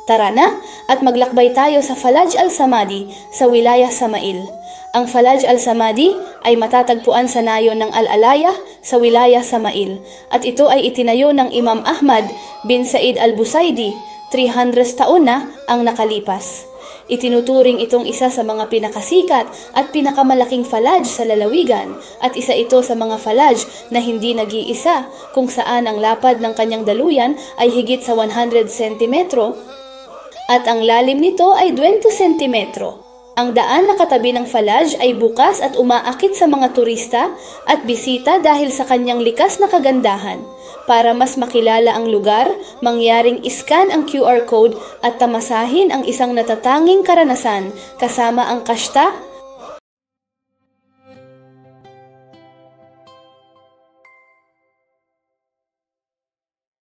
Tara na at maglakbay tayo sa Falaj al-Samadi sa wilayah Samail. Ang Falaj al-Samadi ay matatagpuan sa nayon ng Al-Alaya sa wilayah Samail at ito ay itinayo ng Imam Ahmad bin Said al-Busaydi 300 taon na ang nakalipas. Itinuturing itong isa sa mga pinakasikat at pinakamalaking falaj sa lalawigan at isa ito sa mga falaj na hindi nag-iisa kung saan ang lapad ng kanyang daluyan ay higit sa 100 sentimetro at ang lalim nito ay 20 sentimetro. Ang daan na katabi ng falaj ay bukas at umaakit sa mga turista at bisita dahil sa kanyang likas na kagandahan. Para mas makilala ang lugar, mangyaring iscan ang QR code at tamasahin ang isang natatanging karanasan kasama ang kashta